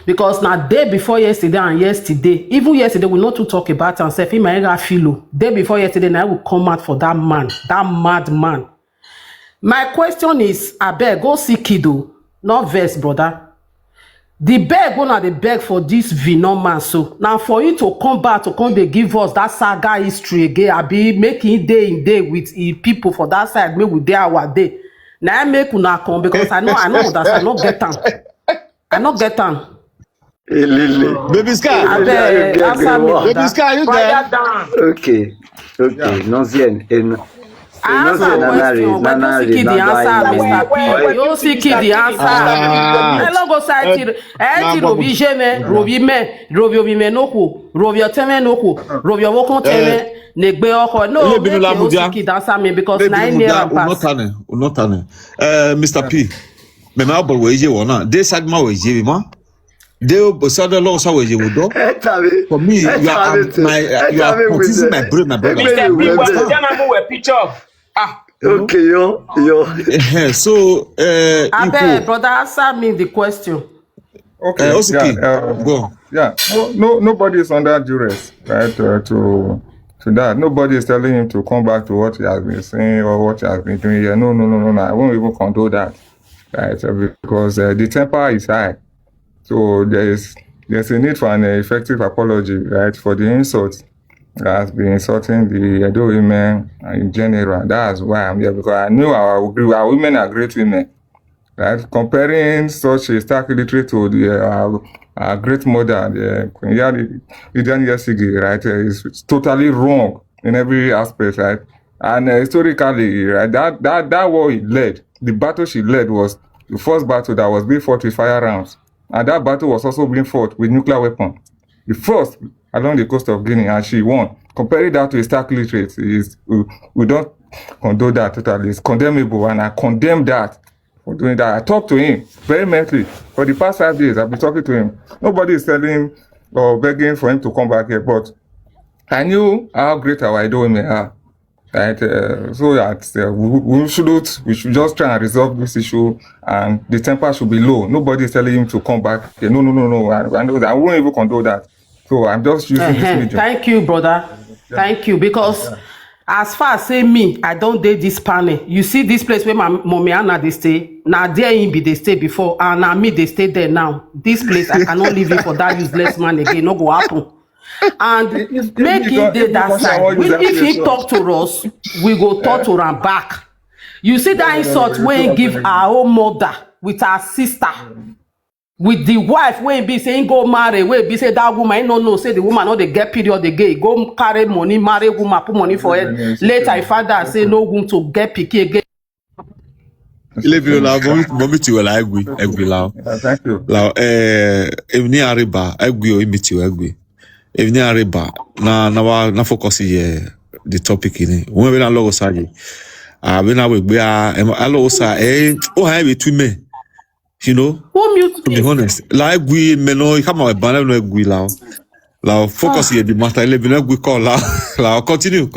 Because now day before yesterday and yesterday, even yesterday we not to talk about and say him philo. Day before yesterday, now I will come out for that man, that mad man. My question is, I beg go see kiddo, not verse, brother. The beg one the beg for this Vino man. So now for you to come back to come they give us that saga history again, I be making day in day with people for that side, make with day our day. Now I make una come because I know that I not get them. I not get them. Baby Sky, Baby Sky, you there? Okay. Yeah. Nonsense. I answer question. When you seek the answer, Mr. P. You seek the answer. Eloghosa tiro. Robi jeme, robi me noko, robi oteme noko, robi wokon teme. Negbe oko. No, you seek the answer me because 9 years pass. Unotane. Mr. P. Me ma bo weje wona. De sagma weje ma. De osado lo so weje wodo. For me, you are confusing my brain, my brother. Mr. P, what can we picture of? Okay, yo. So, I beg, brother, answer me the question. Okay. Go. Yeah. Nobody is under duress, right? To that, nobody is telling him to come back to what he has been saying or what he has been doing here. No. I won't even condone that, right? Because the temper is high. So there's a need for an effective apology, right, for the insult that has been insulting the Edo women in general. That's why I'm here, because I know our women are great women, right? Comparing such a stark illiterate to our great mother, the Queen Lydian Yesigi, right, is totally wrong in every aspect, right? And historically, right, that war he led, the battle she led was the first battle that was being fought with firearms. And that battle was also being fought with nuclear weapons. The first along the coast of Guinea, and she won. Comparing that to a stark illiterate, we don't condone that totally. It's condemnable, and I condemn that for doing that. I talked to him vehemently for the past 5 days. I've been talking to him. Nobody is telling him or begging for him to come back here, but I knew how great our Edo women are. Right, so that we should just try and resolve this issue, and the temper should be low. Nobody is telling him to come back. Okay, no. I know that. I won't even condone that. So I'm just using this medium. Thank you, brother. Thank you, because as far as say me, I don't date this panel. You see this place where my mommy Anna they stay. Now there ain't be they stay before, and now me they stay there now. This place I cannot leave it for that useless man again. No go happen. And make it that side. If he talk to us, we go talk to him back. You see that insult when he give our own mother with our sister, with the wife when be saying go marry, when be say that woman no say the woman not they get period they get go carry money, marry woman, put money for it. Later if father say no room to get picky again. Thank you. Even Ariba na focus here the topic in when we na Eloghosa we na we Eloghosa have between me, you know, to be honest, like we me no come out ban no egui la focus here the matter le bi na egui call la continue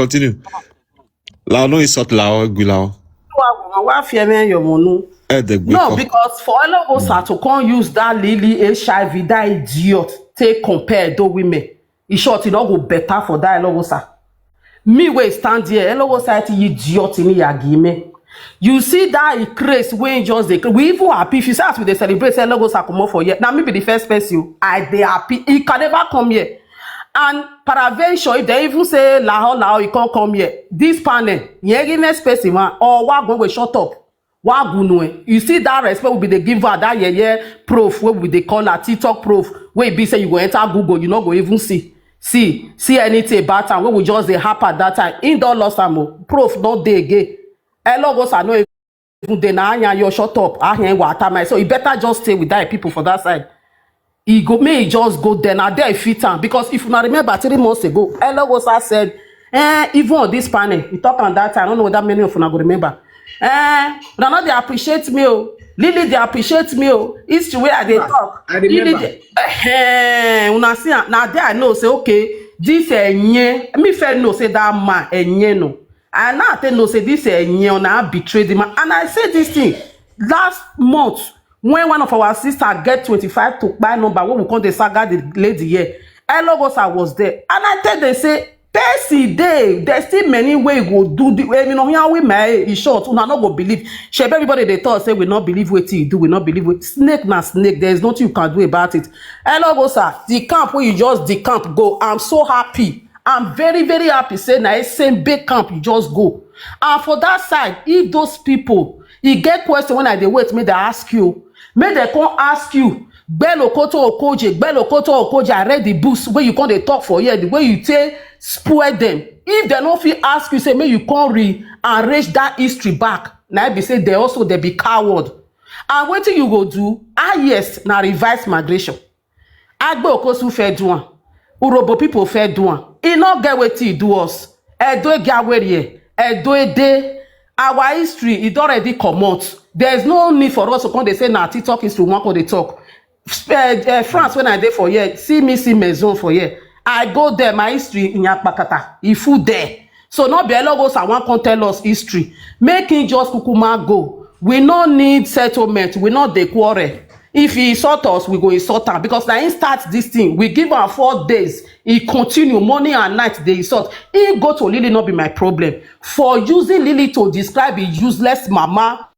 la no insult la egui la no, because for Eloghosa to come use that Lily HIV, that idiot, take compare those women. In short, it not go better for that Eloghosa. Me where stand here, Eloghosa idiot in Yagime. You see that it craze when just they we even happy if you say as we they celebrate Eloghosa come up for here. Now me be the first person they happy. He can never come here. And paraventure, if they even say lao, he can't come here. This panel, you space or what go shut up. You see that respect will be the giver that proof where we they call a TikTok proof where be say you go enter Google, you not go even see anything about time. When we just they happen at that time. In don't lost time, proof not day again. Eloghosa no even deny your shut up. So you better just stay with that people for that side. He may just go there now there fit am, because if you not remember 3 months ago, Eloghosa said, even on this panel, we talk on that time. I don't know what that many of you go remember. Now they appreciate me. Lily, they appreciate me. It's the way I they talk. I remember. Una see now there I know say okay, this me fair no say that man no. And now I tell no say this on I betrayed him. And I said this thing last month when one of our sisters get 25 to buy number, when we call the saga the lady here, Eloghosa was there. And I tell they say, Percy day, there's still many ways go do the way, you know, here we may in short, una not go believe. Shebe everybody they thought say we not believe what you do, we not believe what snake na snake, there's nothing you can do about it. Eloghosa, the camp where you just the camp go, I'm so happy. I'm very, very happy. Say na same big camp, you just go. And for that side, if those people, you get question when I dey wait, may they ask you, may they come ask you. Belokoto Okoje, I read the books where you come they talk for here, the way you say spoil them. If they no fit ask you, say may you come rearrange that history back. Now be say they also they be coward. And what you go do? Yes, now reverse migration. Agbe Okosu fair do one. Urobo people fair do one. He not get what he do us. Edo Gawere, Edo Ede. Our history it already come out. There's no need for us to come they say now TikTok history one come they talk. France when I dey for here, see maison for here. I go there, my history in Yakpakata. If food there. So not be Eloghosa one can tell us history. Making just kukuma go. We no need settlement. We not dey quarrel. If he insult us, we go insult him. Because now he starts this thing. We give am 4 days. He continue morning and night they insult. He go to Lily not be my problem. For using Lily to describe a useless mama,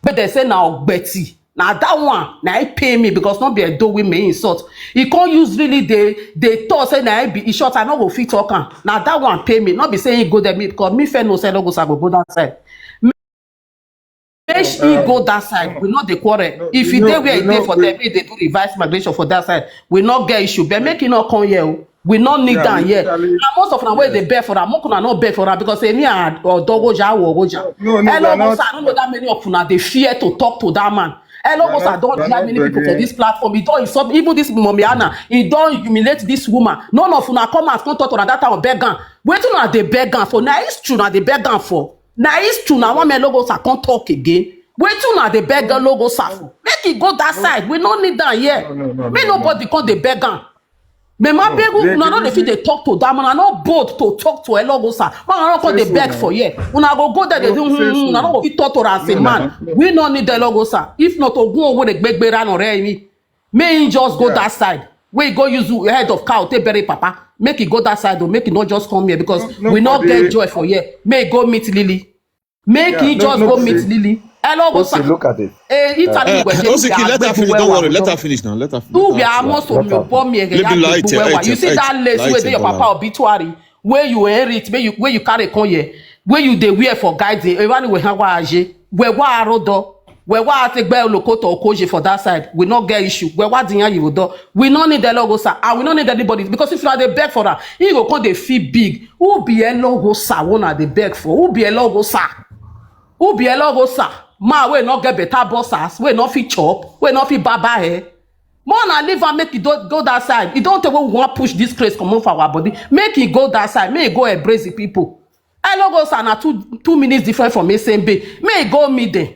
but they say now Betty. Now that one, now he pay me because not be a do with me insult. He can't use really they thought say now he be short. I not go fit talk. Now that one pay me. Not be saying he go there me because me fair no say no go that side. Make he go that side. We not the quarrel. If he dey where he dey for them, they do reverse migration for that side. We not get issue. But make it not come here. We not need that here. And most of them where they bear for them, more can not bear for them because any or dogoja or goja. Eloghosa, I don't know that many of them they fear to talk to that man. Eloghosa don't drag many people for this platform. He don't insult even this Momiana. He don't humiliate this woman. None of una come and come talk to her that time beg her. Wait till now they beg her for. Now it's true now they beg her for. Now it's true now one man Eloghosa can't talk again. Wait till now they beg her Eloghosa for. Make it go that side. We don't need that here. Make nobody come they beg her. But my beg, no, if they talk to them, I not bold to talk to Eloghosa. Man, I not call they beg for here. When I go there, they do. I not go talk to her as a man. We don't need Eloghosa. If not, to go over the beg beran or me. May he just go that side. We go use head of cow, take bury papa. Make it go that side, or make it not just come here because we not get joy for here. May he go meet Lily. Make he just go meet Lily. Eloghosa. Look at it. Let her finish. Don't worry. Let her finish now. Let her finish. You see that lace where your papa obituary, where you inherit, where you carry come here, where you they wear for guiding. Even we have where arodo, where take bear Lokoto Okoje for that side. We not get issue. Where dinya you do. We not need Eloghosa, and we not need anybody because if you are the beg for her, he go come they feel big. Who be Eloghosa? One are the beg for? Who be Eloghosa? Who be Eloghosa? Ma, we not get better bosses. We not fit chop. We not fit baba here. More na leave and make it go that side. It don't take we want push this craze come on for our body. Make it go that side. May it go embrace the people. Eloghosa na 2 minutes different from SMB. May it go meet them.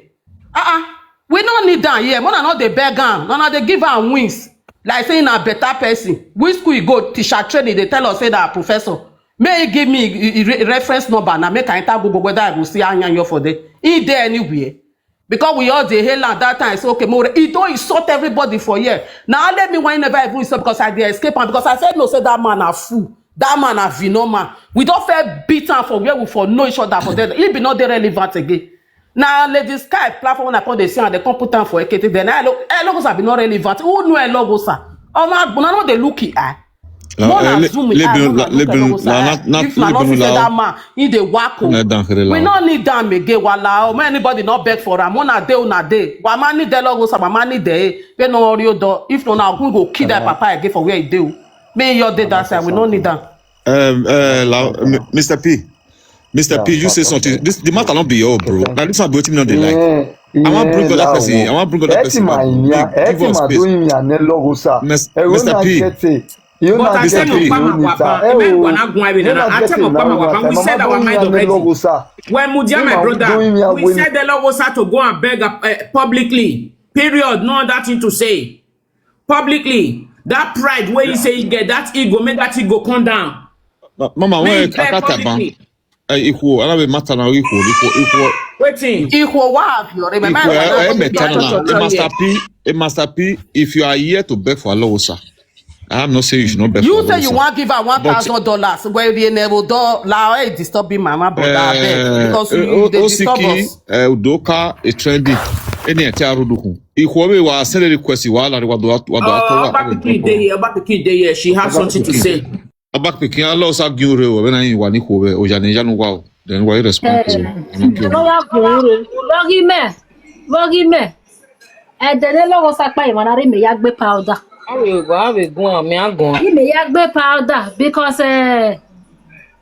We don't need that here. More na not the beg am. No, they give am wings. Like saying a better person. Which school you go? Teacher training. They tell us say that professor. May you give me a reference number now. Make I enter Google whether I will see Anyanyo for there. Is there anywhere? Because we all the hell at that time. So okay, more he don't insult everybody for here. Now let me why never even insult because I did escape and because I said no, say that man a fool. That man a vinoma. We don't fair beat him for where we for know each other for that. He be not relevant again. Now let this guy platform when I call the see and they come put him for AKT. Then Eloghosa be not relevant. Who know Eloghosa? Oh man, not the looky eye. We not need them again. Wala, anybody not beg for them. One day, una day. Wama need the Eloghosa, wama need the. We no worry do. If no, now we go kill that papa again for where he do. May your day that side. We don't need them. Mr. P. Mr. P, you say something. The matter not be your bro. Now this one be wetin me no dey like. I want bring other person. I want bring other person. Give us space. Mr. P. But I said no Pama Wapa. I said no Pama Wapa. We said our mind already. When Mudia, my brother, we said the Eloghosa to go and beg publicly. Period. No other thing to say. Publicly. That pride where you say you get that ego, make that ego come down. Mama, where I can't ban. Equal. I don't matter now. Equal. Waiting. Equal what? You remember? Master P, if you are here to beg for Eloghosa, I'm not saying you should not beg for You Eloghosa. say you want to give her $1,000 where we never do allow her disturbing mama brother because you they disturb us. Udoka is trending. Any atiaruduku. Ikwobe wa send a request wa la wa do About the kid there, she has something to say. About picking a loss of Gure when I want to go or Janijan wow. Then why respond to Vogi me. And the Eloghosa pa imanari me yagbe powder. I will go on me go. He me yagbe powder because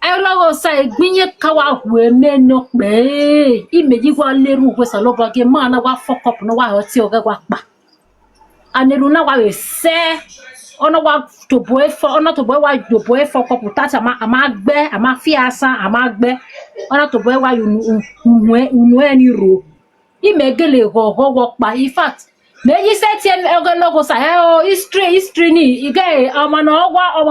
Eloghosa gbinye kawa we me no pe. He me yiwa leru we so lo bogi ma na wa fuck up no wa oti oga wa pa. Aneru na wa we se ono wa to boy for ono to boy wa do boy for couple that ama gbe ama fi asan ama gbe ono to boy wa unu eni ro imegele go work pa in fact me yi set em Eloghosa history ni ige omo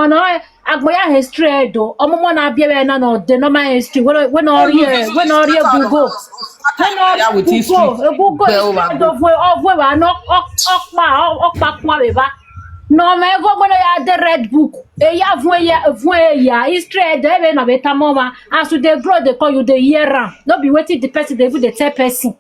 na agboya history do omo na bia na no the normal history when all here Google wa no okpa kwa beba no me go when ya the red book e ya vun ya history dey be na beta mama as you dey grow dey call you dey hear am no be wetin the person dey even dey tell person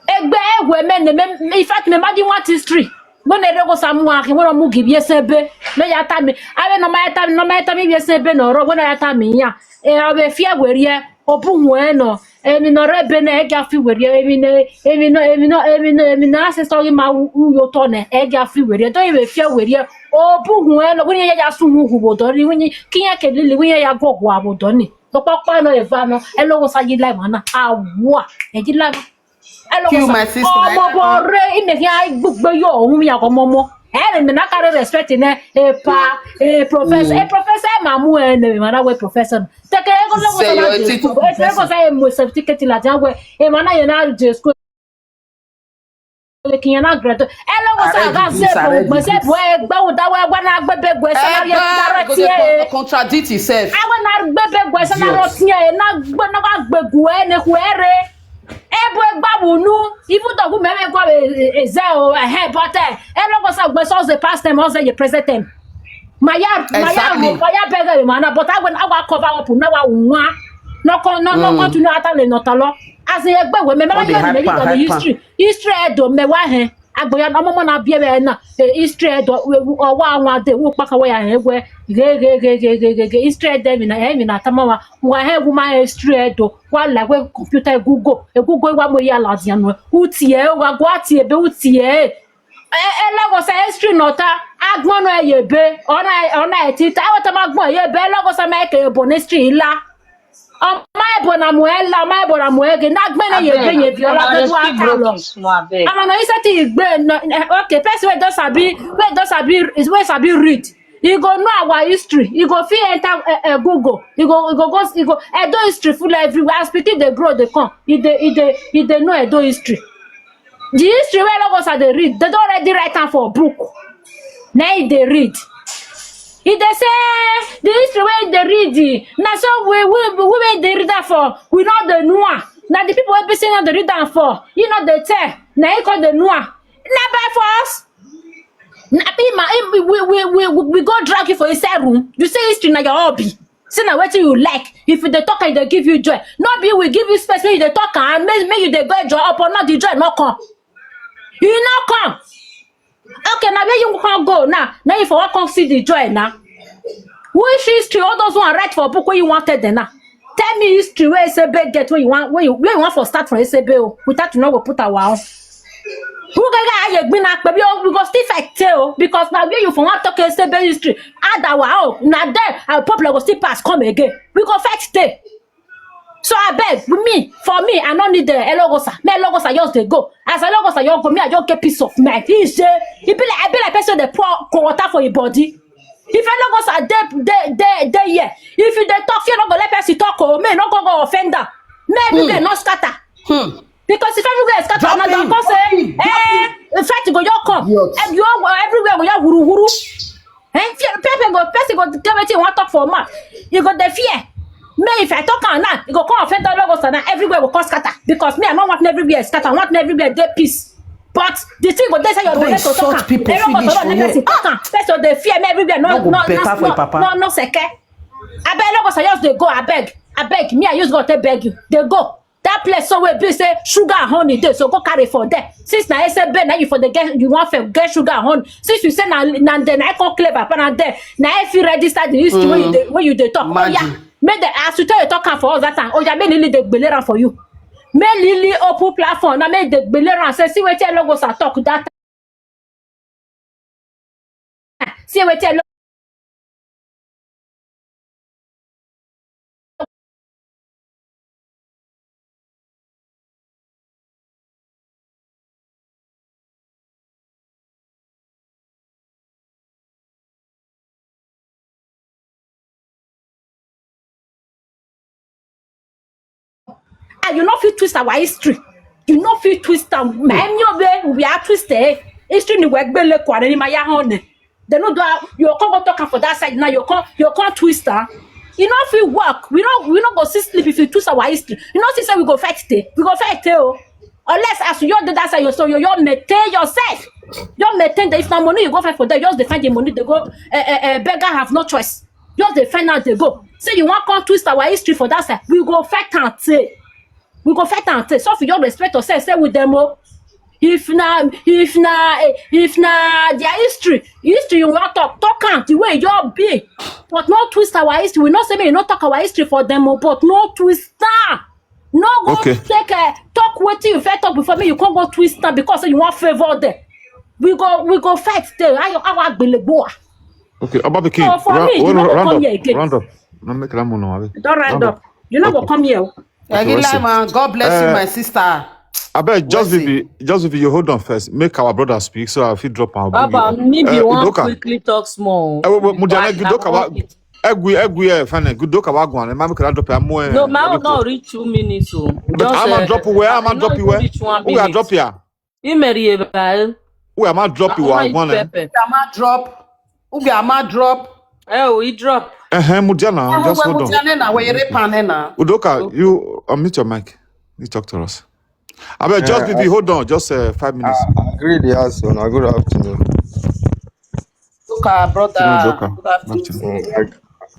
egbe egwe men in fact me imagine what history when Eloghosa mu akin when mu give yesebe me ya ta mi awe no ma ta mi yesebe no ro when ya ta mi ya e awe fie werie obu hu no emi no rebe na e ga fi werie emi no ancestor ma yo to ne e ga fi werie do e fie werie obu hu no when ya su hu hu bodo ri when kiyan kelele when ya go hu abodo ni to papa no eva no Eloghosa yi lai mana awa e ji lai Kill my sister. Oh, gbogbo yo ohun ya ko momo. Me na carry respect in professor mamu me na we professor. Take Eloghosa e mo certificate la jan we e mana ye na je school. Kiyan na grade. Eloghosa ga se bo egba wo da wa na gbebe gbe salary director e contradict himself. I want na gbebe gbe salary tie na gbe na ga gbegu e ne huere. Ebo egbabunu even though who me go ezeo but Eloghosa gbe so the past time also the present time maya bega mana but I when I cover up na wa nwa no continue atale no talo as egbe we me history do me wa he agboya no mo na bia be na history do owa anwa de wo paka wa ya egwe ge history de mi na tamawa wa he wo ma history do wa la we computer Google wa mo ya la dian no utie wa gwa tie be utie Eloghosa history nota agbon no yebe ona etita awata magbon yebe Eloghosa ma ke bo history la my bona muela my bona muege na gbe na ye bi ola do atalo ama no isati igbe okay person we sabi read you go know our history you go fit enter Google you go Edo history full everywhere as speaking dey grow dey come you dey know Edo history the history wey Eloghosa dey read they don already write am for book na e dey read. He dey say the history wey dey read na so we dey read am for we no dey know am na the people wey be say no dey read am for you no dey tell na e come dey know am na by force na we go drag you for inside room you say history na your hobby say na wetin you like if you dey talk am e dey give you joy no be we give you space make you dey talk am make you dey go joy upon not the joy no come you no come. Okay, now where you can go now? Now you for come see the joy now. Which history all those one write for book where you wanted them now? Tell me history where SB get where you want for start from SB without you know we put our own. Who get we go still fight tell because now where you for want talk SB history add our own. Now there our people go still pass come again. We go fight stay. So I beg for me, I don't need the Eloghosa. Me Eloghosa just dey go. As Eloghosa just go, me I just get peace of mind. He say, I be like person dey pour water for your body. If Eloghosa dey here, if you dey talk, you not go let person talk. Oh, me not go offender. Maybe they not scatter. Because if everywhere scatter, na don come say, in fact go your come. And you everywhere go your wuru wuru. Person go tell wetin you want talk for mouth. You go dey fear. Me, if I talk on now, you go come offend the Eloghosa now, everywhere will cause scatter. Because me, I don't want everywhere scatter, I want everywhere dead peace. But the thing go, they say your Don't belly to insult talk. people finish for you. That's what they fear me everywhere. No go better for your papa. No, seke. I beg Eloghosa, just they go, I beg. Me, I use God to beg you. They go. That place so we be say sugar and honey there, so go carry for there. Since now I say bed now you for the get you want to get sugar and honey. Since you say now then I come clever pan there. Now if you register the history when you they talk. Imagine. Oh yeah, make the as you tell you talk for all that time. Oh yeah, make Lily the belera for you. Make Lily open platform. Now make the belera say see what Eloghosa talk that time. See what you not fit twist our history. You not fit twist am. We are twisted. History ni we gbele kwa ni ma ya hone. They no do you come go talk for that side now. You can't twist her. You know if we work, we not go sleep if you twist our history. You know say we go fight today. We go fight oh. Unless as you do that side you so you maintain yourself. You maintain that if na money you go fight for them, just defend the money they go beggar have no choice. Just defend out they go. Say you want come twist our history for that side. We go fight and say. We go fight and take. So if you don't respect yourself, stay with them. If na their history you want talk am the way you be. But no twist our history. We not say me you not talk our history for them, but no twist am. No go take talk wetin you first talk before me. You can't go twist am because you want favor them. We go fight there. Our Belegboa. Okay, Ababiki, So for me, you not go come here again. round up. No make that one now. Don't round up. You not go come here. God bless you, my sister. I bet just if you hold on first, make our brother speak so I feel drop our Baba, maybe one quickly talk small. Mudiane Gudoka egwi fine Gudoka wa gwan ma make that drop am mo. No, my will not reach 2 minutes. So I'm drop where I'm drop you where. We are drop here. Imeri We am drop you one. Ama drop. Oh, he drop. Mudiana, just hold on. Mudiane na we repane na. Udoka, you unmute your mic. You talk to us. I bet just BB, hold on, just 5 minutes. I agree the answer. Good afternoon. Udoka, brother. Good afternoon.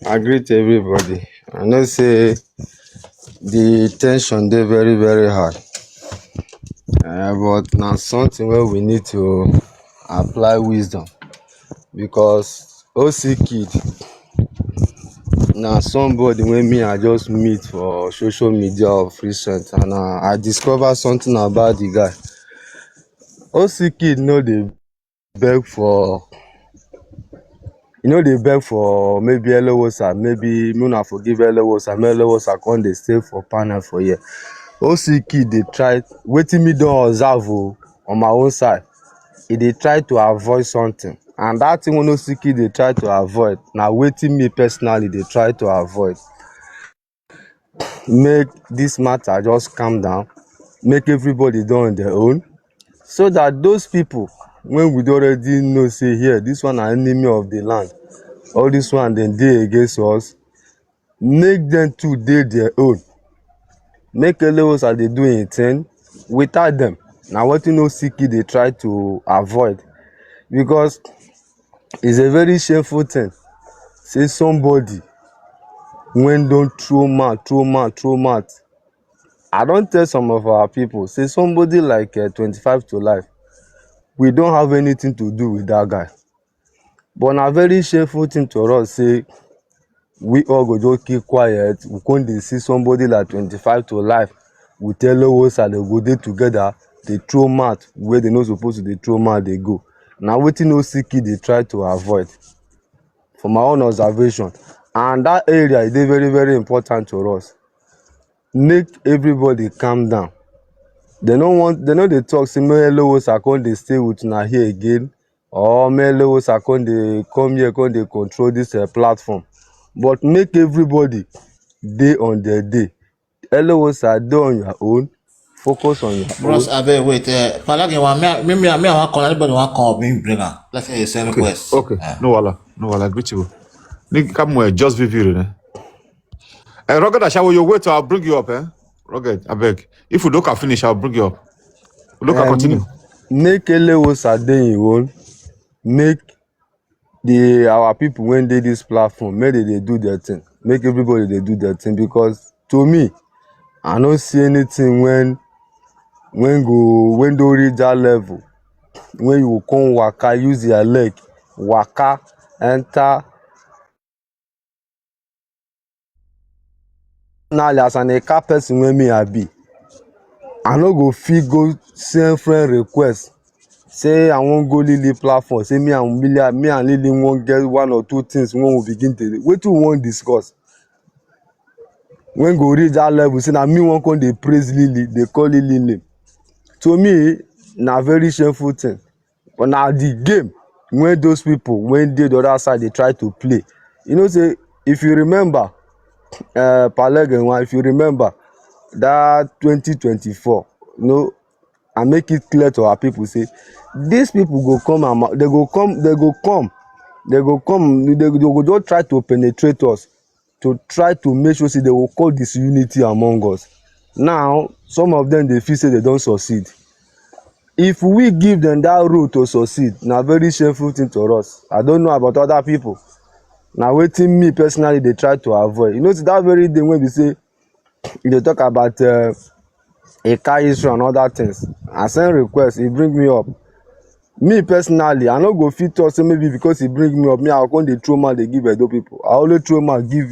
I agree to everybody. I know say the tension they very, very hard. But now something where we need to apply wisdom. Because OC kid now somebody when me I just meet for social media of recent and I discover something about the guy. OC kid know they beg for they beg for maybe Eloghosa, maybe Muna forgive Eloghosa come they stay for panel for year. OC kid they try waiting me don't observe on my own side. They try to avoid something. And that thing when OC kid they try to avoid. Now waiting me personally they try to avoid. Make this matter just calm down. Make everybody do on their own. So that those people, when we already know say here, this one are enemy of the land. All this one then they against us. Make them too do their own. Make Eloghosa they do in 10 without them. Now what you know OC kid they try to avoid. Because it's a very shameful thing. Say somebody when don't throw mouth. I don't tell some of our people, say somebody like 25 to life, we don't have anything to do with that guy. But a very shameful thing to us, say we all go just keep quiet. We can't see somebody like 25 to life. We tell Eloghosa they go there together, they throw mouth where they not supposed to they throw mouth, they go. Now wetin OC kid they try to avoid from my own observation. And that area is very, very important to us. Make everybody calm down. They know they talk, say me Eloghosa come they stay with una here again. Or me Eloghosa come they come here, come they control this platform. But make everybody day on their day. Eloghosa do on your own. Focus on your Bros, own. I bet wait. Palagi me I want call anybody want call me bring her. Let's say it's a request. Okay. No wala, greet you. Ni come just view ne. Rugged, I shall you wait till I'll bring you up, eh? Rugged, I beg. If Udoka finish, I'll bring you up. Udoka, continue. Make Eloghosa dey im own. Make our people when dey this platform, make they do their thing. Make everybody they do their thing, because to me, I no see anything when don't reach that level. When you come waka, use your leg, waka, enter. Now as an eka person when me I be, I no go fit go send friend request. Say I wan go Lily platform. Say me and Lily wan get one or two things when we begin to. Wetin we wan discuss? When go reach that level, say na me wan come dey praise Lily, dey call Lily name. To me, na very shameful thing. But na the game when those people when dey the other side dey try to play. You know, say if you remember, Palegenwa, if you remember that 2024, you know, I make it clear to our people, say these people go come and they go just try to penetrate us, to try to make sure say they will cause disunity among us. Now some of them they feel say they don't succeed. If we give them that road to succeed, na very shameful thing to us. I don't know about other people. Na wetin me personally they try to avoid. You know, that very day when we say they talk about a car issue and other things, I send request, he bring me up. Me personally, I no go fit talk say maybe because he bring me up, me I come dey throw man dey give Edo people. I always throw man give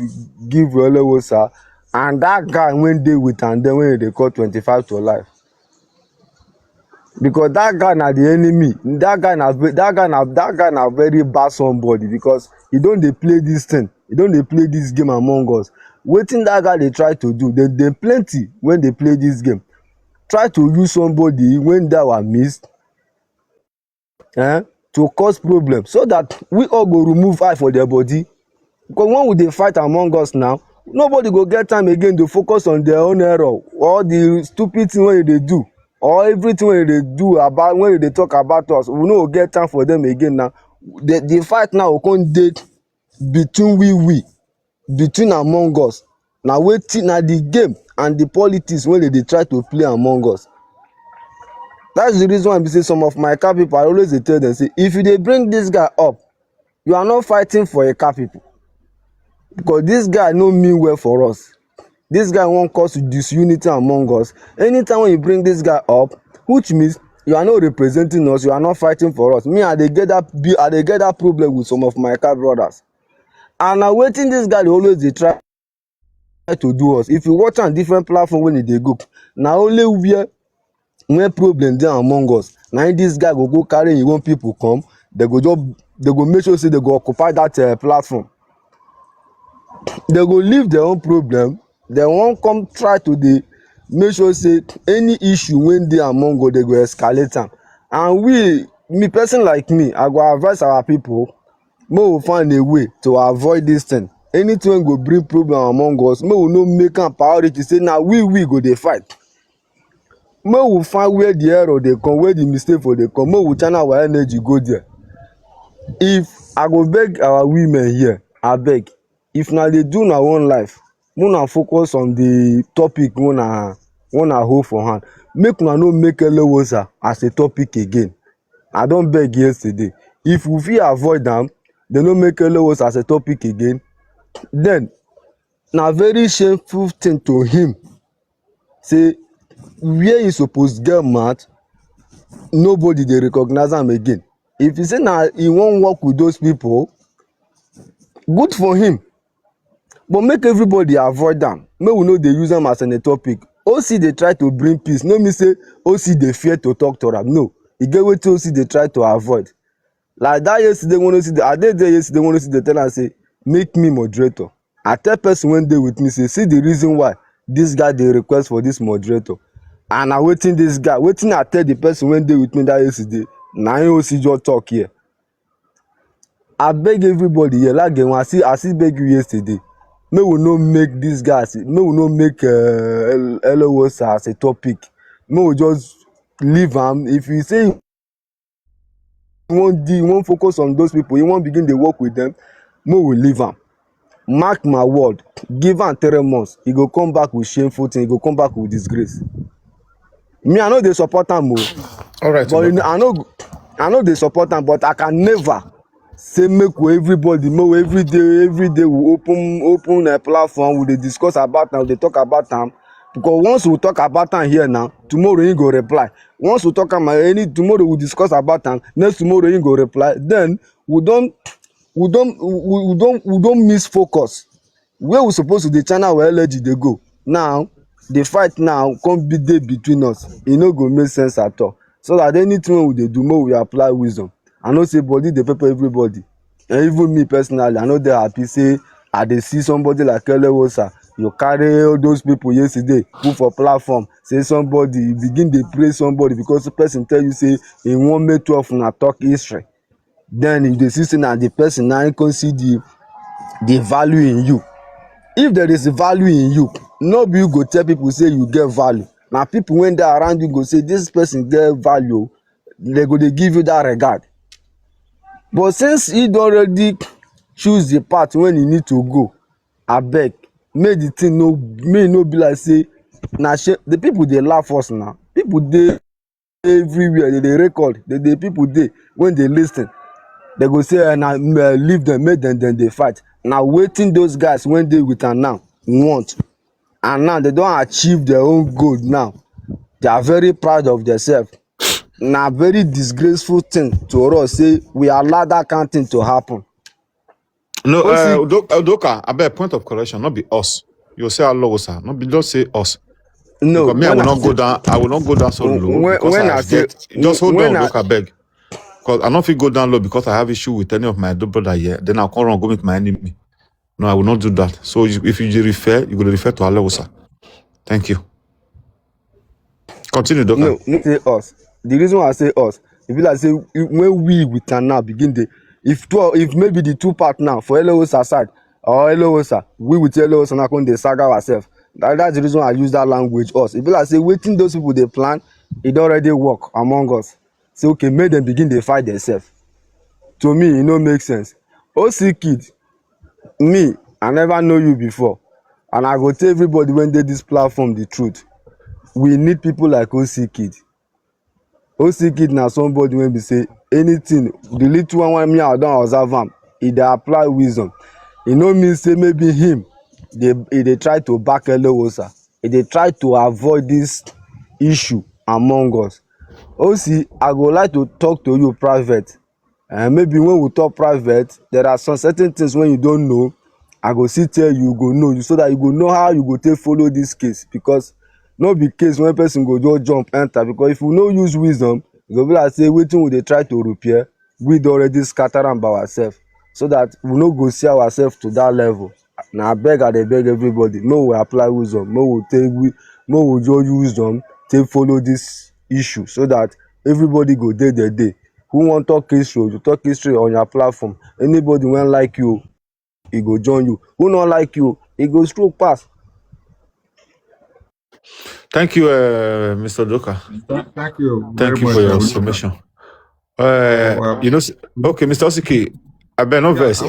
Eloghosa, and that guy when dey with am then when they call 25 to life. Because that guy na the enemy. That guy na very bad somebody, because he don't dey play this thing. He don't dey play this game among us. Wetin that guy they try to do, they plenty when they play this game. Try to use somebody when they were missed, to cause problem, so that we all go remove eye for their body. Because when we dey fight among us now, nobody go get time again to focus on their own error or the stupid thing wey they do, or everything wey they do about when they talk about us. We no go get time for them again now. The fight now will come dey between between among us. Now wetin na the game and the politics wey they try to play among us. That's the reason why we say some of my car people, I always dey tell them, say if you dey bring this guy up, you are not fighting for a car people, because this guy no mean well for us. This guy wan cause disunity among us. Anytime when you bring this guy up, which means you are not representing us, you are not fighting for us. Me, I dey get that problem with some of my car brothers, and na wetin this guy dey always dey try to do us. If you watch on different platform when they go, na only where problem dey among us, na this guy go carry him own people come. They go make sure say they go occupy that platform. They go leave their own problem. They won't come try to make sure say any issue when they among us, they go escalate am. And me person like me, I go advise our people, may we find a way to avoid this thing. Anything go bring problem among us, may we no make am priority. Say now we go dey fight. May we find where the error they come, where the mistake for they come. May we channel our energy go there. If I go beg our women here, I beg, if na dey do na one life, una focus on the topic una hold for hand. Make una no make Eloghosa as a topic again. I don beg yesterday. If we fit avoid am, they no make Eloghosa as a topic again, then na very shameful thing to him. Say where he suppose get mouth, nobody dey recognize am again. If he say na he wan work with those people, good for him, but make everybody avoid am. Make we no dey use am as a topic. OC dey try to bring peace, no mean say OC dey fear to talk to am. No, e get wetin OC dey try to avoid. Like that yesterday when I dey there yesterday when OC dey tell am say make me moderator. I tell person wey dey with me, say see the reason why this guy dey request for this moderator, and na wetin I tell the person wey dey with me that yesterday, na him OC just talk here. I beg everybody here, like I still beg you yesterday, may we no make this guy, may we no make Eloghosa as a topic. May we just leave am. If you say you wan focus on those people, you wan begin dey work with them, may we leave am. mark my word, give am 3 months, he go come back with shameful thing, he go come back with disgrace. Me, I know dey support am o. All right, But you know, I know dey support am, but I can never say make we everybody make we every day we open a platform, we dey discuss about am, we dey talk about am. Because once we talk about am here now, tomorrow he go reply. Once we talk am tomorrow we discuss about am, next tomorrow he go reply. Then we don miss focus. Where we suppose to dey channel our energy dey go. Now the fight now come be dey between us. E no go make sense at all. So that anything wey we dey do, make we apply wisdom. I know say body dey pepper everybody. And even me personally, I no dey happy say I dey see somebody like Eloghosa. You carry all those people yesterday put for platform, say somebody, you begin dey praise somebody because the person tell you say he wan make 12 una talk history. Then you dey see say na the person na come see the value in you. If there is value in you, no be you go tell people say you get value. Na people wey dey around you go say this person get value, they go dey give you that regard. But since he don already choose the path when he need to go, abeg make the thing no be like say na the people dey laugh us now. People dey everywhere, they dey record, people dey when they lis ten. They go say na leave them, make them dey fight. Na wetin those guys wey dey with am now want, and now they don achieve their own goal now. They are very proud of themselves. Na very disgraceful thing to us say we allow that kind of thing to happen. No, Udoka, I bet point of correction, not be us. You say Eloghosa, not be just say us. No, because me, I will not go down. I will not go down so low. When I say, just hold on, Udoka, beg. Because I don't feel go down low because I have issue with any of my brother here. Then I'll come around and go meet my enemy. No, I will not do that. So if you refer, you will refer to Eloghosa. Thank you. Continue, Udoka. No say us. The reason why I say us, if you like say when we can now begin the if maybe the two part now for Eloghosa side or Eloghosa, we with Eloghosa now come dey saga ourselves. That's the reason why I use that language us. If you like say waiting those people they plan, it already work among us. Say okay, make them begin they fight themselves. To me, it no make sense. OC kid, me, I never know you before, and I go tell everybody when they this platform the truth. We need people like OC kid. OC kid na somebody when we say anything, the little one me I don observe am, he dey apply wisdom. E no mean say maybe him they try to back Eloghosa. They try to avoid this issue among us. OC, I go like to talk to you private. And maybe when we talk private, there are some certain things when you don't know, I go see tell you go know you so that you go know how you go take follow this case. Because no be case when person go just jump enter. Because if we no use wisdom, e go be like say wetin we dey try to repair, we don already scatter am by ourselves. So that we no go see ourselves to that level. Na abeg I dey beg everybody, make we apply wisdom, make we just use wisdom take follow this issue so that everybody go dey their day. Who wan talk history, you talk history on your platform. Anybody wey like you, he go join you. Who not like you, he go stroke pass. Thank you, Mr. Udoka. Thank you. Thank you for your submission. You know, okay, Mr. Osiki, I better not verse.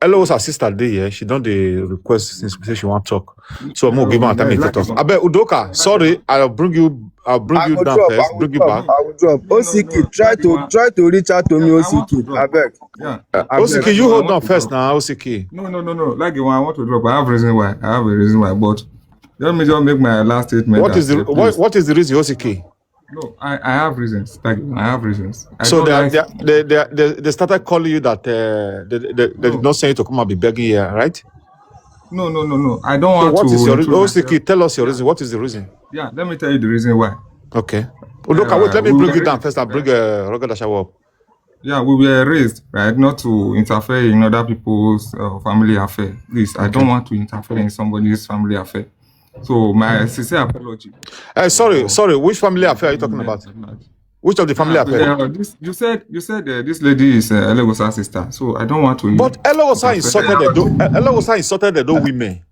Eloghosa sister dey here. She done the request since we say she want talk. So I'm gonna give her time to talk. I bet Udoka, sorry, I'll bring you down first. Bring you back. I will drop. OCK, try to reach out to me, OCK. I beg. Yeah. OCK, you hold on first now, OCK. No. Like the one I want to drop. I have a reason why. But let me just make my last statement. What is the reason, OCK? No, I have reasons. I have reasons. So they started calling you that they did not say you to come and be begging here, right? No. I don't want to. What is your reason? OCK, tell us your reason. What is the reason? Yeah, let me tell you the reason why. Okay. Look, wait, let me bring you down first. I'll bring Roger Shower up. Yeah, we were raised, right, not to interfere in other people's family affair. Please, I don't want to interfere in somebody's family affair. So my sincere apology. Sorry. Which family affair are you talking about? Which of the family affair? You said this lady is Eloghosa's sister. So I don't want to. But Eloghosa insulted the women.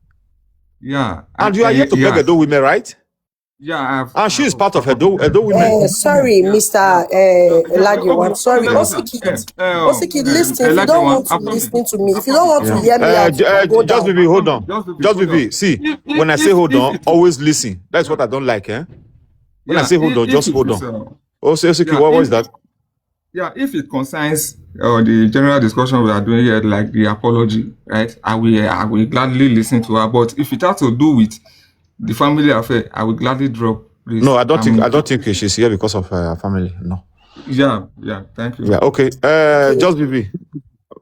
Yeah. And you are here to beg the women, right? Yeah, And she is part of Edo women. Sorry, Mr. Elaghewa. Sorry, Osikid, listen. If you don't want to listen to me, if you don't want to hear me out, go Just down. Vivi, hold on. Just Vivi, see, when I say hold on, always listen. That's what I don't like, eh? When I say hold on, just hold on. Also, what is that? Yeah, if it concerns the general discussion we are doing here, like the apology, right? I will gladly listen to her. But if it has to do with the family affair, I will gladly drop this. No, I don't think she's here because of her family. No. Yeah, thank you. Yeah, okay. Just Vivi,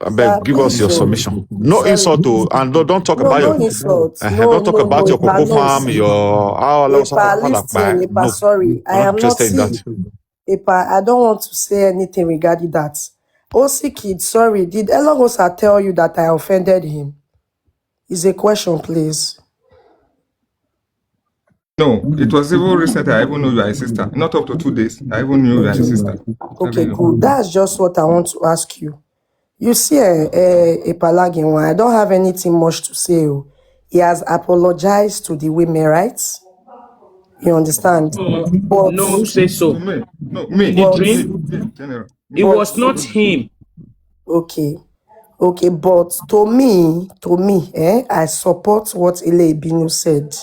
I beg, give us your submission. No insult, and don't talk about your. No insult. Don't talk about your cocoa farm, your Epa, sorry, I am not interested in that. Epa, I don't want to say anything regarding that. Osikid, sorry, did Eloghosa tell you that I offended him? Is a question, please. No, it was even recent. I even knew you are a sister. Not up to 2 days. I even knew you are a sister. Okay, cool. That's just what I want to ask you. You see, Epalagin, I don't have anything much to say. He has apologized to the women, right? You understand? But no, say so. No, me. It was not him. Okay, but to me, I support what Ile Ibinu said,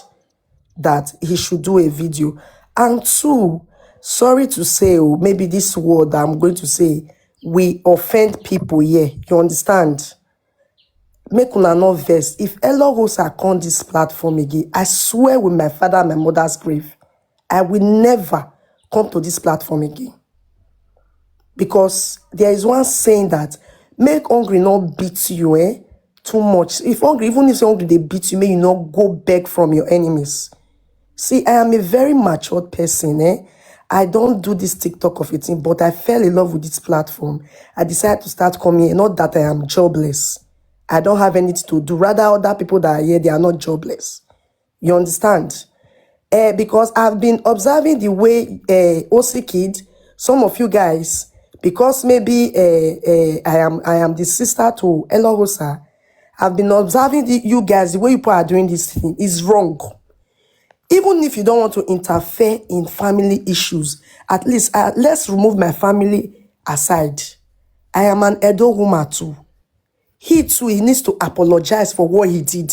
that he should do a video. And two, sorry to say, maybe this word I'm going to say, we offend people here. You understand? Make una not vex. If Eloghosa come this platform again, I swear with my father and my mother's grave, I will never come to this platform again. Because there is one saying that make hungry not beat you too much. If hungry, even if hungry they beat you, may you not go beg from your enemies. See, I am a very matured person. I don't do this TikTok of a thing, but I fell in love with this platform. I decided to start coming here. Not that I am jobless. I don't have anything to do. Rather, other people that are here, they are not jobless. You understand? Because I've been observing the way Osikid, some of you guys, because maybe I am the sister to Eloghosa, I've been observing you guys, the way you are doing this thing is wrong. Even if you don't want to interfere in family issues, at least let's remove my family aside. I am an Edo woman too. He too, he needs to apologize for what he did.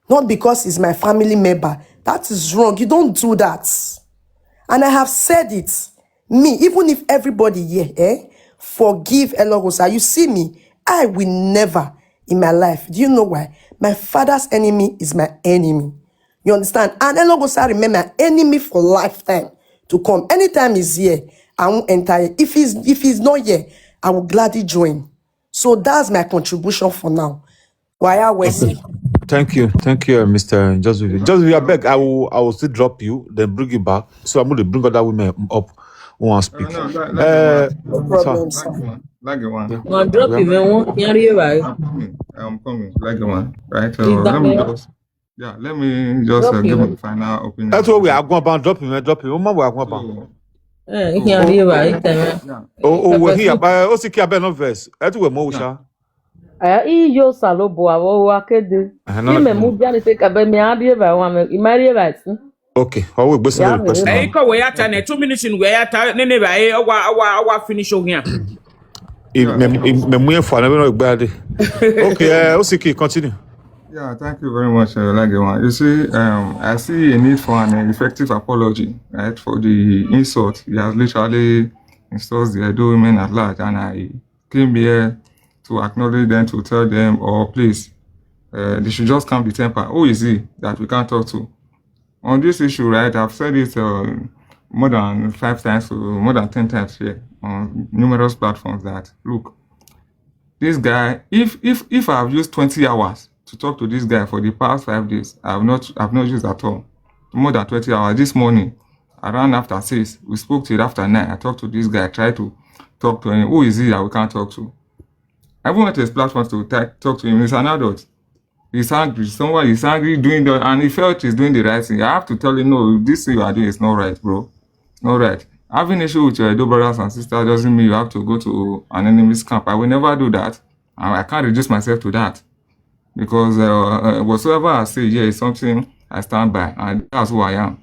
Not because he's my family member. That is wrong. You don't do that. And I have said it. Me, even if everybody here, forgive Eloghosa. You see me, I will never in my life. Do you know why? My father's enemy is my enemy. You understand? And Eloghosa remain my enemy for lifetime to come. Anytime he's here, I won't enter. If he's not here, I will gladly join. So that's my contribution for now. Why are we? Thank you, Mr. Joseph. Joseph, I beg, I will still drop you, then bring you back. So I'm going to bring other women up who want to speak. No problem, sir. Like one. I'll drop you, man. I'm coming. Like one. Right. Let me just give my final opinion. That's what we are going about. Drop him. We are going about. We're here. Osiki abe no verse. Etu we mo usha. Iyo salobo awo akede. Ime mu bia ni take abe mi adie ba wa me imari ba si. Okay. We gbese the question. Ko we ata na 2 minutes in we ata ne ba owa finish here. Me mu for na be no gba ade. Okay, Osiki continue. Yeah, thank you very much, Lagewan. You see, I see a need for an effective apology, right, for the insult. He has literally insulted the Edo women at large, and I came here to acknowledge them, to tell them, please, they should just calm the temper. Who is he that we can't talk to? On this issue, right, I've said it more than 5 times, more than 10 times here on numerous platforms that, look, this guy, if I've used 20 hours to talk to this guy for the past 5 days, I've not used at all. More than 20 hours. This morning, around after 6, we spoke till after 9. I talked to this guy, tried to talk to him. Who is he that we can't talk to? I went to his platform to talk to him. He's an adult. He's angry. Someone is angry doing that, and he felt he's doing the right thing. I have to tell him, no, this thing you are doing is not right, bro. It's not right. Having issue with your Edo brothers and sisters doesn't mean you have to go to an enemy's camp. I will never do that. I can't reduce myself to that. Because whatsoever I say here is something I stand by, and that's who I am.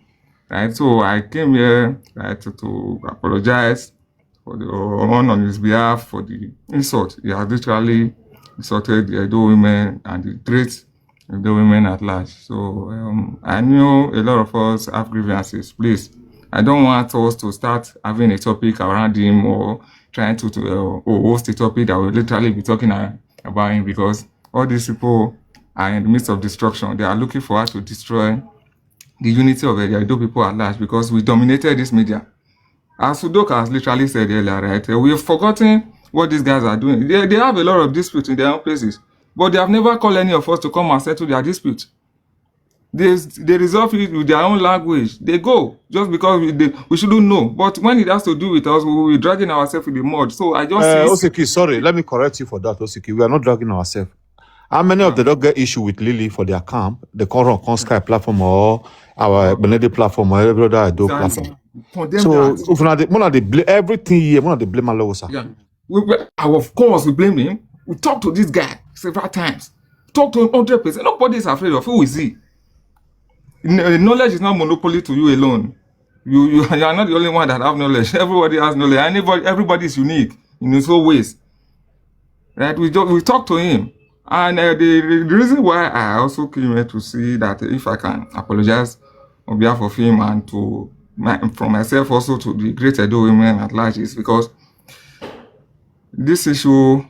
right? So I came here, right, to apologize for the on his behalf for the insult. He has literally insulted the Edo women and the great Edo women at large. So I know a lot of us have grievances. Please, I don't want us to start having a topic around him or trying to host a topic that will literally be talking about him, because all these people are in the midst of destruction. They are looking for us to destroy the unity of the Edo people at large, because we dominated this media. As Sudoka has literally said earlier, right? We have forgotten what these guys are doing. They have a lot of disputes in their own places, but they have never called any of us to come and settle their dispute. They resolve it with their own language. They go just because we shouldn't know. But when it has to do with us, we will be dragging ourselves in the mud. So I just Osiki, sorry, let me correct you for that, Osiki. We are not dragging ourselves. How many of them don't get issue with Lily for their camp? The current Sky platform or our Benedict platform or every other Edo platform. So if one of the everything here, one of the blame Eloghosa. Yeah. Of course, we blame him. We talked to this guy several times. Talk to him 100%. Nobody is afraid of who is he. Knowledge is not monopoly to you alone. You are not the only one that have knowledge. Everybody has knowledge. Everybody is unique in his own ways. Right? We talked to him. And the reason why I also came here to see that if I can apologize on behalf of him and from myself also to the great Edo women at large is because this issue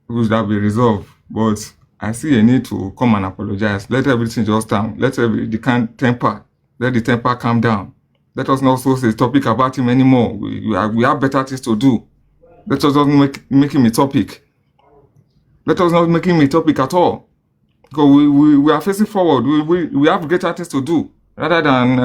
would have been resolved, but I see a need to come and apologize. Let everything just down. Let the temper calm down. Let us not so say topic about him anymore. We have better things to do. Let us not make him a topic. Let us not make him a topic at all. Because we are facing forward. We have greater things to do rather than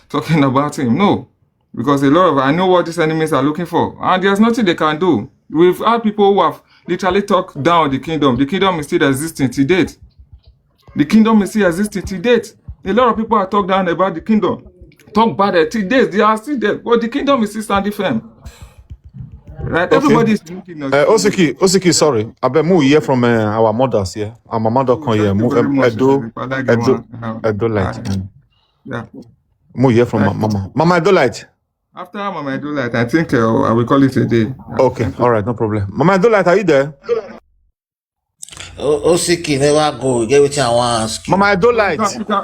talking about him. No. Because I know what these enemies are looking for. And there's nothing they can do. We've had people who have literally talked down the kingdom. The kingdom is still existing to date. The kingdom is still existing to date. A lot of people are talked down about the kingdom. Talk bad till date. They are still there. But the kingdom is still standing firm. Right? Okay. Everybody is looking at Osiki, sorry. I bet more hear from our mothers here. Our mother come here. Edo light. Yeah. More hear from Mama. Mama Edo light. After Mama Edo light, I think I will call it a day. Okay, all right, no problem. Mama Edo light, are you there? Osiki never go. Get what I want ask you. Mama Edo light.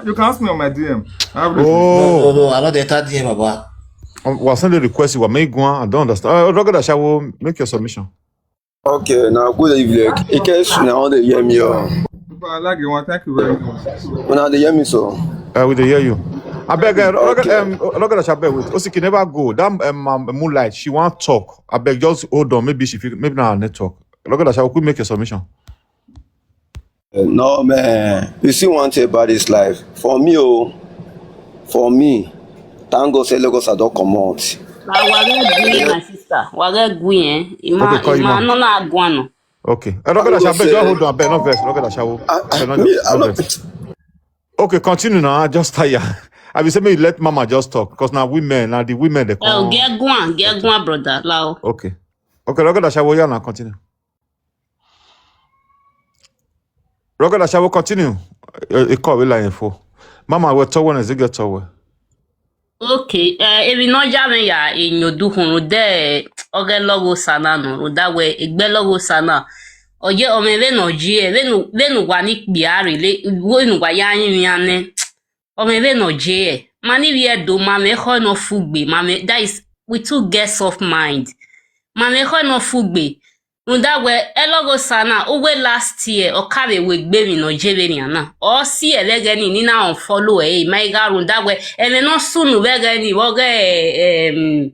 You can ask me on my DM. No, I know the third DM, Baba. We'll send the request. You will make one. I don't understand. Roger, I will make your submission. Okay, now good evening. In case now they hear me. I like you one. Thank you very much. Now they hear me so. We hear you. I beg, Roger, I beg with Osiki never go. That Moonlight, she want talk. I beg, just hold on. Maybe maybe not network. Roger, I will make your submission. No man, you see one thing about this life. For me, thank God say Eloghosa don't come out. My sister. Okay. Roger, I beg, just hold on. I beg, no verse. Roger, okay, continue now. Just tire. I will say maybe let Mama just talk because now the women they come. Oh, get one, brother. Lao. Okay, Roger, I will now continue. Roger, I will continue. A call will line for. Mama, we're talking as they get towel. Okay, ebi no jame ya enyodu hunu de oge Eloghosa na no rodawe egbe Eloghosa na oye omebe no jie venu gwa ni kpiari le wenu gwa ya yin ane omebe no jie mani wie do mame ho no fugbe mame that is we too get soft mind mame ho no fugbe rodawe Eloghosa na owe last year okabe we gbe mi no jebe ni ana o si elege ni na on follow my ga rodawe eme no sunu bege ni woge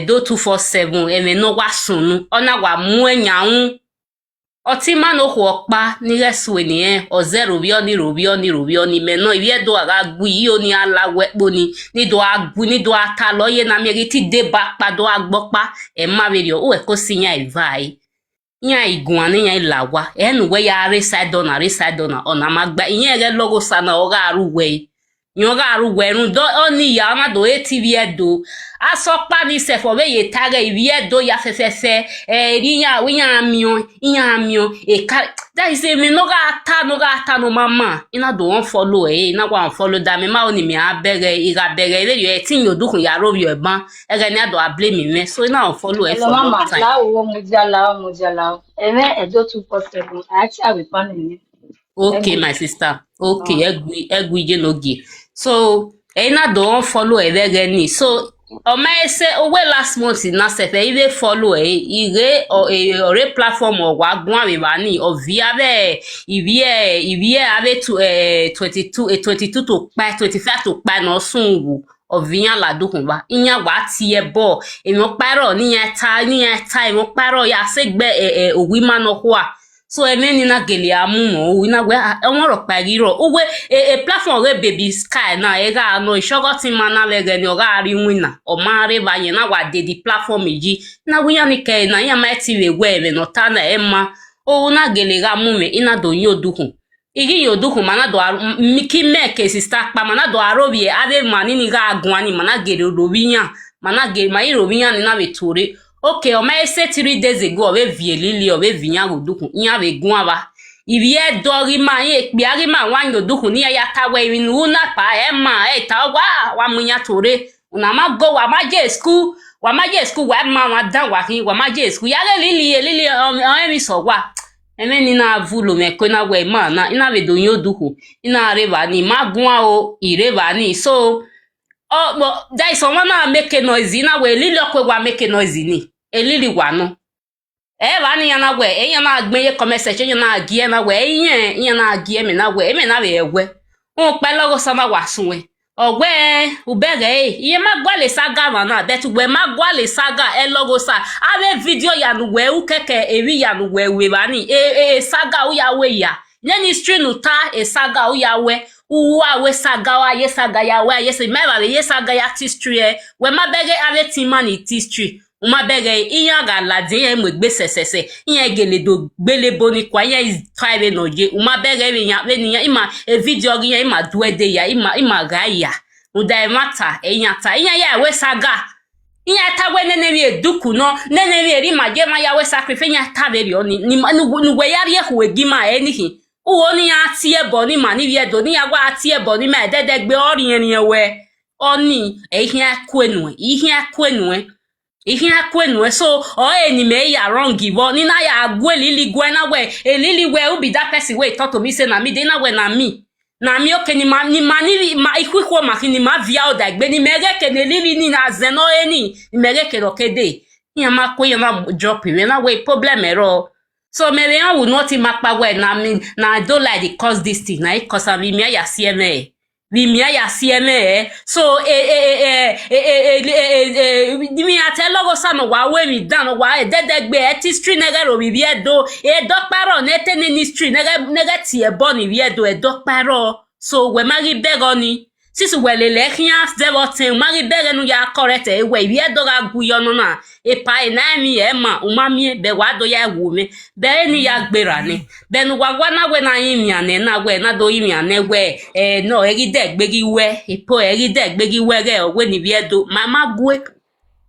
do 247 eme no wa sunu ona wa mu enyaun oti ma no ho pa ni reswe ni o zero bi oni me no iye do aga gbu yi oni alawe po ni do agbu ni do ata loye na mi ti de ba pa do agbopa e ma be ri o e ko si yan ivai yan igun ani yan ilawa enu we ya re side on ona magba iyan Eloghosa na o ga aru we Yoga aru weru do oni ya na do TV edo. Asopa ni se for we ye tare ibi edo ya fefefe rinya winya e ka that is me no ga ata no mama ina do won follow ina go unfollow da me ma oni mi abere iga bere ile yo tin yo dukun ya ro yo ban ege ni ado blame me so ina unfollow e Hello, for mama. long time. Lao, mujala. Eme edo 247. I actually have a panel. Okay, Egbe. my sister. Okay, Oh. egwi je nogi. So, ina don follow ni. So, o ma say owe last month na se fe ile follow ire ore platform o wa gun awe ba ni o via be ivie ave to 22 to pa 25 to pa no sungu o via la dokun ba. Iyan wa ti e bo. Emi o paro ni yan ta emi o paro ya segbe owi ma no kwa. So emeni na gele amumo we na we won ro pariro we a platform we baby sky na e ga no isogoti mana lege ni o ga ri winner o ma re ba yen na wa de di platform ji na we yan ni ke na yan ma ti we we no ta na emma o na gele ga mume ina do yin odukun igi yin odukun mana do miki make sister pa mana do arobi ave mani ni ga agun ani mana gele ro wiyan mana gele mai ro wiyan ni na we tore. Okay, o ma say 3 days ago we vie lili o we viyan godukun yan we gun aba ibi e dori ma yin pe ari ma wan godukun ni ya tawe inu na pa e ma e ta wa mu yan tore una ma go wa ma je school wa ma wa dan wa kin wa ma je school ya le lili o mi so wa eme ni na vulo me ko na we ma na ina we do yin odukun ina re ba ni ma gun o ire ba ni so oh but there is someone na make noise na we lili okwe wa make noise ni elili wa no ba ni yana we yana agbe comment section yana agie na we yana agie me na we ewe won pe logo sama wa sunwe ogbe ubere iye ma gwa le saga na bet we ma gwa le saga Eloghosa ave video ya nu we ukeke ewi ya nu we ba ni saga u ya we ya nyeni stream nu ta saga u ya we uwa we saga wa ye saga ya we ye se meba we ye saga ya history we ma bege ave team ni history uma bege iyan ga lade yen mo gbe sesese iyan gele do gbele boni kwa yen tribe no je uma bege we yan we ni yan ima video gi yan ima duede ya ima ga ya uda mata iyan ta iyan ya we saga iyan ta we nene we eduku no nene we ri ma je ma ya we sacrifice yan ta be ri oni ni nu we yari e we gi ma enihin uwo ni ya ti ebo ni ma ni wie do ni ya gwa ti ebo ni ma dede gbe ori yen yen we oni ihin akwenu so o eni me ya wrong give ni na ya agwe lili gwe na we lili we who be that person we talk to me say na me dey na we na me okay ni ma ikwikwo ma kini ma via o da gbe ni mere ke ne lili ni na zeno eni mere ke rokede ni ma ko yan na drop we na we problem ero so mere yan will not makpa we na me na I don't like the cause this thing na it cause am me ya CMA so mi ate Eloghosa no wa we mi dan no wa dedegbe history nege ro bi edo paro nete ni history nege ti ebo ni bi edo paro so we magi bego ni sisi we le kian zero ten magi bege nu ya correct we bi edo ga guyo no na pa na mi e ma umami be wa do ya wu mi be ni ya gbera ni be nu wa na we na yin mi ane na we na do yin mi ane we no eri de gbegi we ipo eri de gbegi we re we ni bi edo mama gwe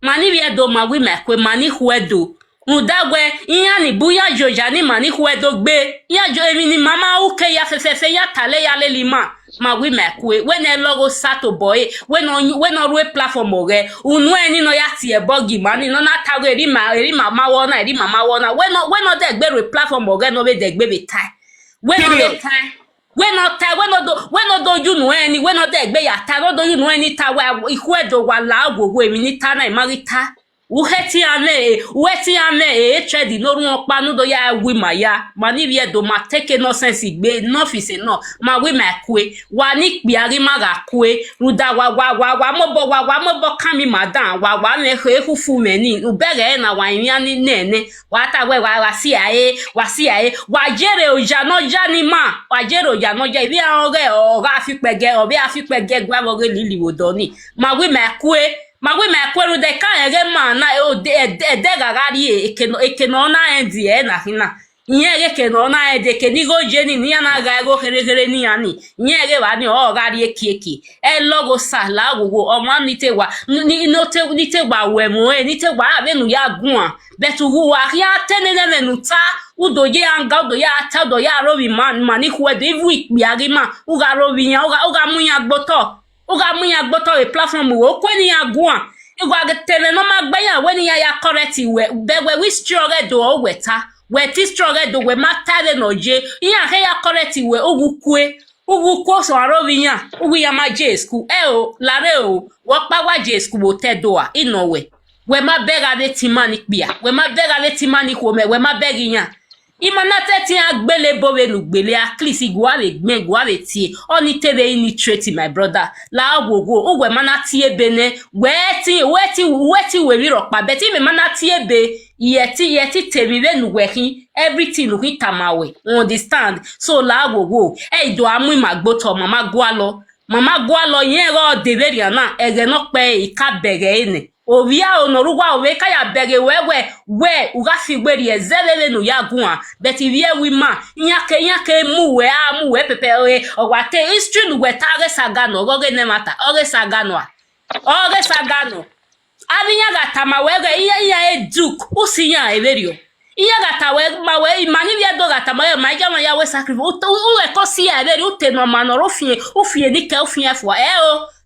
mani bi edo ma wi me kwe mani huedo udagwe iya ni buya joja ni mani huedo gbe ya jo emi ni mama uke ya fefefe ya tale ya lelima ma wi me kwe when Eloghosa to boy when on we platform ore unu eni no ya ti ebogi mani no na tago eri mama wona when no de gbe platform ore no be de gbe be tai when no be tai when no do you know any when no de gbe ya ta no do you know any ta wa ihuedo wa la gogo emi ni ta na imarita uheti ame trade no run pa no do ya wi maya mani bi edo ma take no sense gbe no fi se no ma wi ma kwe wa ni pe ari ma ga kwe ruda wa mo bo kan mi madan wa me he fufu me ni ubere na wa yin ni nene wa ta we wa si aye wa jere oja no ja ni ma wa jere oja no ja ibi an re o ga fi pege gwa bo re lili wodo ni ma wi ma kwe magwe de kan ere ma na o de gagari ekeno na endi na hina nyere ke no na ede ke ni go jeni ni na ga go kere ni ani nyere wa ni o ga ri eki Eloghosa la wo o ma ni te wa ni no te ni te wa we mo ni te wa abenu ya gun a betu wa ya tenene menu ta udo ye anga udo ya ta do ya ro wi man ni ku e de vu ipi ari ma u ga ro wi yan u ga mu yan gboto e platform wo ko ni ya gun a igwa getele no ma gba yan we ni ya correct we be we struggle do o weta we ti struggle do we matare no je yan he ya correct we ugu ko so aroviyan ugu ya ma je school o lare o wo pa wa je school bo te do a inowe we ma bega be ti mani pia we ma bega be ti mani ko me we ma begi yan imana te ti agbele bo we lugbele a klisi gwa we gbe gwa we ti oni tebe ini trade my brother la ogogo o we mana ti ebe ne we ti we ri ro pa be ti me mana ti ebe yeti temi we nu we hin everything lu hin tamawe understand so la ogogo e do amu magboto mama gwa lo yen ro de be ri na ege no pe ika bere ene ovia onorugwa we ka ya bege we uga figberi ezelele no ya gun a but vie wi ma nyake mu we pepe o wa te history nu we tare sagano goge ne mata oge sagano abinya gata ma we ge iya eduk usinya everio iya gata we ma we mani bia do gata ma jama ya we sacrifice u we ko si ya everio te no ma no ofie ni ke ofie fo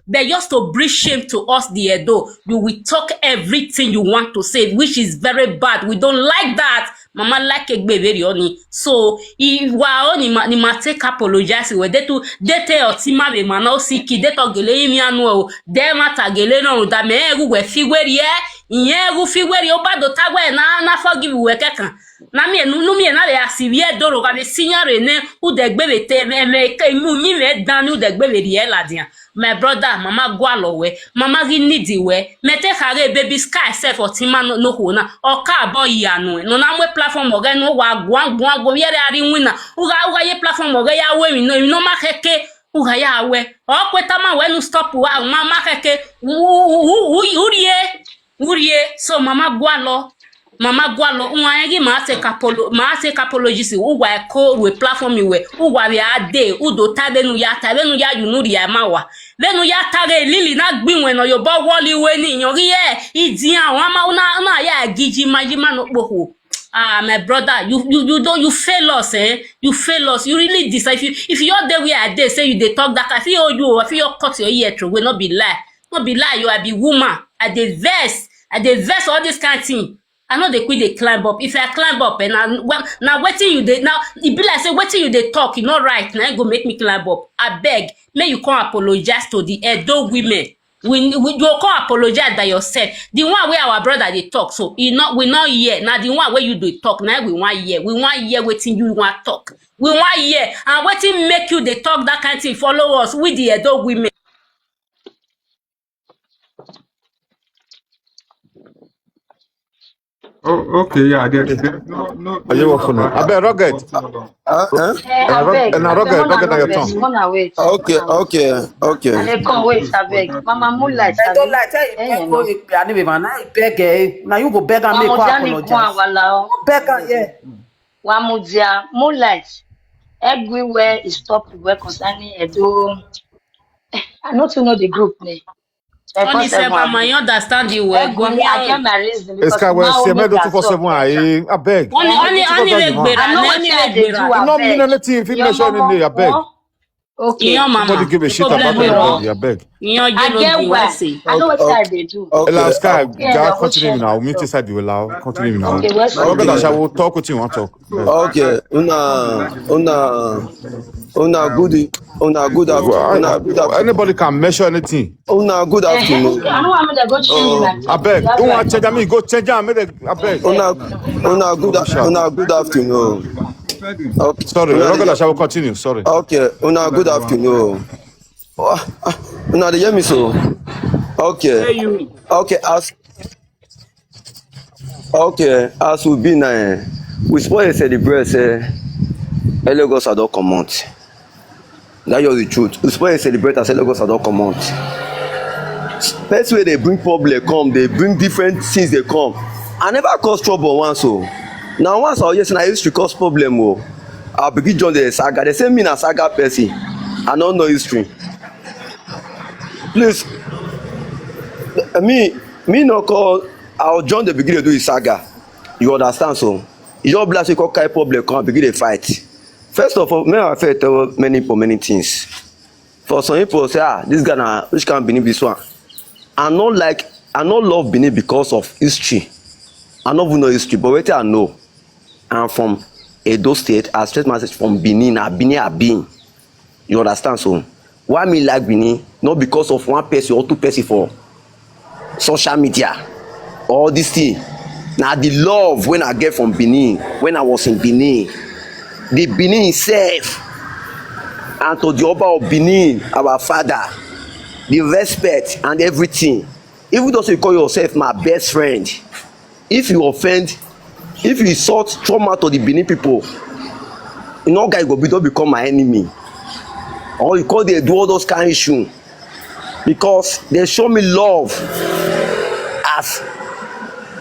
they just to bring shame to us, the Edo. You will talk everything you want to say, which is very bad. We don't like that. Mama like a baby only. So, if ni ma take apologize we de te otima be mana siki de to gele mi anu de mata gele no da me egu we figweri egu figweri obado tagwe na forgive we kekan. Na mi na le asivie doro ga be signare ne u de gbe be te me ke mu mi me dan u de gbe be rie ladian. My brother, mama gwalo we, mama gi nidi we, mete kare baby sky self otima no hona, o ka bo yanu, no na mwe platform oge no wa gwan go yere ari wina, uga ye platform oge ya we no ma keke, uga ya we, o kweta ma we no stop wa, ma keke, uriye, so mama gwalo, unwa ma take apologies ugwa ko we platform we ugwa we ade udo tabenu ya yunuri ya mawa benu ya tare lili na gbinwe no yo bo woli we ni yan ri idi awon ma una ya giji majima no poho my brother you fail us you fail us you really decide if you are there we are there say you dey talk that I feel cut your ear through we not be lie you are be woman at the verse all this kind of thing. I know they quit they climb up. If I climb up and now waiting you they now it be like say waiting you they talk, you not right. Now go make me climb up. I beg, may you come apologize to the Edo women. We you come apologize by yourself. The one where our brother they talk, so we not hear. Now the one where you do talk, now we want hear waiting you want talk. We want hear and waiting make you they talk that kind of thing. Follow us with the Edo women. Oh, okay, yeah. There's no. Are you working on? I bet Rocket. Abeg, Rocket, na your tongue. Okay. I come wait, abeg. Mama Moonlight, I don't like tell you beg now you go beg and make apologize. Beg yeah. Wamudia Moonlight. Everywhere is stopped where concerning Edo. I not to know the group name. Only seven, you understand the word. I get my reason because Esca we se me do 247 aí, I beg. Only I know what they do. You not mean anything if you mention in there, I beg. Okay. Nobody give a shit about anybody, I beg. I get why. I know what they do. Esca, continue now. Meet inside the allow. Continue now. Okay, what's Rocket, I will talk with you. Want talk? Okay, una good afternoon. Anybody can measure anything. Una good afternoon. I know I'm gonna go change. I beg. Don't want to change me. Go change me. I beg. Una good afternoon. Okay. Sorry, Rocket, I shall continue. Sorry. Okay, una good afternoon. Una dey hear me so? Okay. As we be now, we spoil celebrate Eloghosa don comot. That's just the truth. We spoil celebrate as Eloghosa don comot. First way they bring problem come, they bring different things they come. I never cause trouble once so. Now once I hear say na history cause problem o, I begin join the saga. They say me na saga person, I no know history. Please, me no call. I'll join the beginning to do the saga. You understand? So you just blast you call carry problem come begin dey fight. First of all, may I first tell many things. For some people say, this guy na which can Benin this one. I no love Benin because of history. I no even know history, but wetin I know, I'm from Edo State. I straight message from Benin. I been. You understand? So why me like Benin? Not because of one person or two person for social media. All this thing. Now the love when I get from Benin, when I was in Benin, the Benin itself, and to the Oba of Benin, our father, the respect and everything. Even though you call yourself my best friend, if you offend, if you insult trauma to the Benin people, no guy don't become my enemy. Or you call they do all those kind of issue because they show me love. As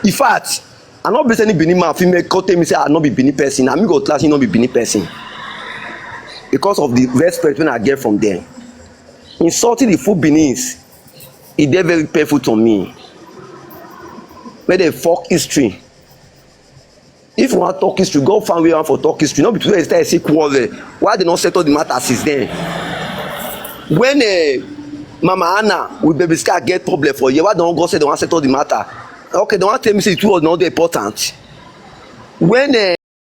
in fact, I not be any Benin man female call tell me say I not be Benin person. I me go class you not be Benin person because of the respect when I get from them. Insulting the full Benin's, it dey very painful to me. Make dem fuck history. If you wan talk history, go find where you wan for talk history. No be today start say quarrel. Why they no settle the matter since then? When Mama Anna with Baby Sky get problem for you, why they no go say they wan settle the matter? Okay, they wan tell me say the two of them no dey important. When